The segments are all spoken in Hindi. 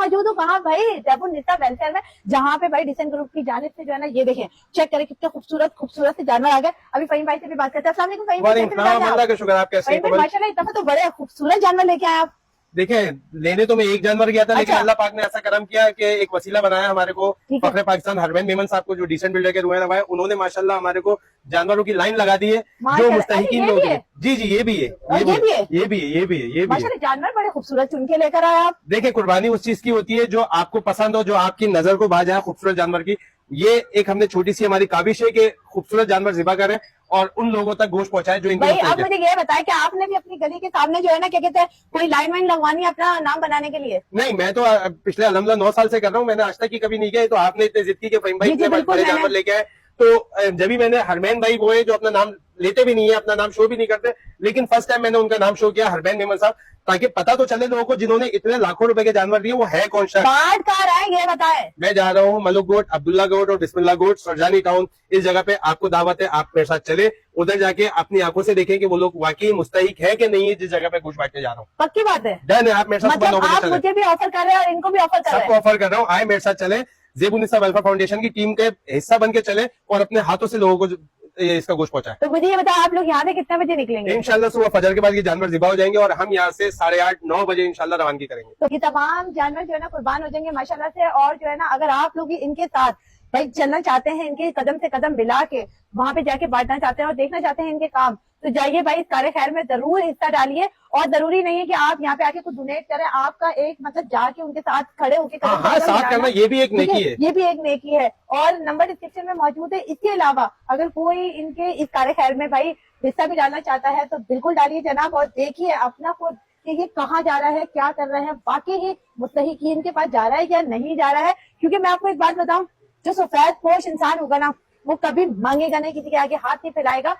मौजूद हूँ कहाँ भाई, जयपुर निस्सा वेलफेयर में, जहाँ पे भाई डिसेंट ग्रुप की जानिब से जो है ना, ये देखें, चेक करें कितने खूबसूरत खूबसूरत से जानवर आ गए। अभी फहीम भाई से भी बात करते हैं। अस्सलाम वालेकुम फहीम भाई, अल्लाह का शुक्र, आप कैसे हैं? माशाल्लाह इतना तो बड़े खूबसूरत जानवर लेके आए आप। देखें, लेने तो मैं एक जानवर गया था, लेकिन अच्छा। अल्लाह पाक ने ऐसा करम किया कि एक वसीला बनाया हमारे को। ठीक है। फखरे पाकिस्तान हरमैन मेमन साहब को, जो डिसेंट बिल्डर के रुहन है, उन्होंने माशाल्लाह हमारे को जानवरों की लाइन लगा दी है, जो माशाल्लाह। मुस्तहिकीन अरे ये लोग भी हैं। है? जी जी, ये भी है, और ये भी है? ये भी है, ये भी है, ये भी है। माशाल्लाह जानवर बड़े खूबसूरत चुन के लेकर आए आप। देखिए, कुर्बानी उस चीज की होती है जो आपको पसंद हो, जो आपकी नजर को भा जाए खूबसूरत जानवर की। ये एक हमने छोटी सी हमारी काविश है कि खूबसूरत जानवर ज़िबा करें और उन लोगों तक गोश्त पहुंचाए जो इनके भाई मुस्तहिक अब है। मुझे ये बताया कि आपने भी अपनी गली के सामने जो है ना, क्या कहते हैं, कोई लाइन वाइन लगवानी है अपना नाम बनाने के लिए? नहीं, मैं तो पिछले अल्हम्दुलिल्लाह 9 साल से कर रहा हूँ, मैंने आज तक की कभी नहीं किया। तो आपने इतने जिद की कि फहीम भाई जी जी इतने बिल्कुल, बड़े जानवर लेके आए, तो जब भी मैंने हरमैन भाई वो है जो अपना नाम लेते भी नहीं है, अपना नाम शो भी नहीं करते, लेकिन फर्स्ट टाइम मैंने उनका नाम शो किया, हरमैन मेमन साहब, ताकि पता तो चले लोगों को जिन्होंने इतने लाखों रुपए के जानवर दिए वो है कौन सा। बाढ़ कहाँ रहा है ये बताए। मैं जा रहा हूँ मलुक गोट, अब्दुल्ला गोट और बिस्मिल्लाह गोट, सरजानी टाउन। इस जगह पे आपको दावत है, आप मेरे साथ चले, उधर जाके अपनी आंखों से देखें कि वो लोग वाकई मुस्तहिक है कि नहीं है जिस जगह पे गोश्त बांटने जा रहा हूँ। पक्की बात है? डन है, आप मेरे साथ मतलब आप चले। मुझे भी ऑफर कर रहे हैं और इनको भी ऑफर कर रहे सबको हैं? ऑफर कर रहा हूँ, आए मेरे साथ चले, ज़ेबुन्निसा वेलफेयर फाउंडेशन की टीम के हिस्सा बन के चले और अपने हाथों से लोगों को इसका गोश्त पहुंचाए। तो मुझे ये बताओ, आप लोग यहाँ से कितने बजे निकलेंगे? इंशाल्लाह सुबह फजर के बाद ये जानवर ज़िबा हो जाएंगे और हम यहाँ से 8:30-9 बजे इंशाल्लाह रवानगी करेंगे। तो ये तमाम जानवर जो है ना कुर्बान हो जाएंगे माशाल्लाह से। और जो है ना, अगर आप लोग भी इनके साथ भाई चलना चाहते हैं, इनके कदम से कदम मिला के वहां पे जाके बांटना चाहते हैं और देखना चाहते हैं इनके काम, तो जाइए भाई इस कार्य खैर में जरूर हिस्सा डालिए। और जरूरी नहीं है कि आप यहाँ पे आके कुछ डोनेट करें, आपका एक मतलब जाके उनके साथ खड़े होकर साथ करना ये भी एक नेकी है, ये भी एक नेकी है। और नंबर डिस्क्रिप्शन में मौजूद है। इसके अलावा अगर कोई इनके इस कार्य खैर में भाई हिस्सा भी डालना चाहता है तो बिल्कुल डालिए जनाब, और देखिए अपना खुद कि ये कहाँ जा रहा है, क्या कर रहे हैं, वाकई ही मुस्तहिकीन के पास जा रहा है या नहीं जा रहा है। क्योंकि मैं आपको एक बात बताऊं, जो सफेद पोश इंसान होगा ना, वो कभी मांगेगा नहीं, किसी के आगे हाथ नहीं फैलाएगा।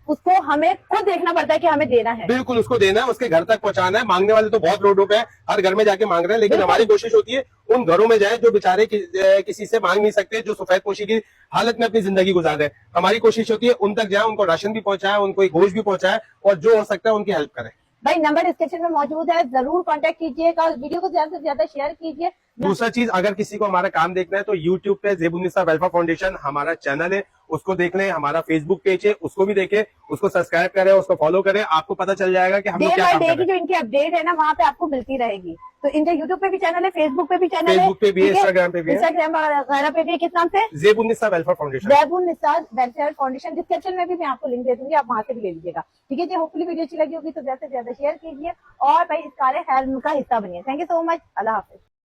उसको हमें खुद देखना पड़ता है कि हमें देना है। बिल्कुल, उसको देना है, उसके घर तक पहुंचाना है। मांगने वाले तो बहुत रोडों पे है, हर घर में जाके मांग रहे हैं, लेकिन हमारी कोशिश होती है उन घरों में जाए जो बेचारे किसी से मांग नहीं सकते, जो सफेद पोशी की हालत में अपनी जिंदगी गुजार रहे हैं। हमारी कोशिश होती है उन तक जाए, उनको राशन भी पहुंचाए, उनको एक गोश्त भी पहुंचाए और जो हो सकता है उनकी हेल्प करें। भाई नंबर डिस्क्रिप्शन में मौजूद है, जरूर कांटेक्ट कीजिएगा, वीडियो को ज्यादा से ज्यादा शेयर कीजिए। दूसरा चीज, अगर किसी को हमारा काम देखना है तो यूट्यूब पे ज़ेबुन्निसा वेलफेयर फाउंडेशन हमारा चैनल है, उसको देख लें। हमारा फेसबुक पेज है, उसको भी देखें, उसको सब्सक्राइब करें, उसको फॉलो करें। आपको पता चल जाएगा कि हम लोग क्या काम कर रहे हैं। जो इनकी अपडेट है ना वहाँ पे आपको मिलती रहेगी। तो इनके यूट्यूब पे भी चैनल है, फेसबुक पे भी चैनल है, फेसबुक पे भी है, इंस्टाग्राम पे भी है, इंस्टाग्राम वगैरह पे भी है। किस नाम से? Zebunnisa welfare foundation. Zebunnisa welfare foundation. Description में भी मैं आपको लिंक दे दूंगी, आप वहां से भी ले लीजिएगा। ठीक है जी, होपफुली वीडियो अच्छी लगी होगी तो ज्यादा से ज्यादा शेयर कीजिए और भाई इस कार्य खैर का हिस्सा बनिए। Thank you so much, Allah Hafiz.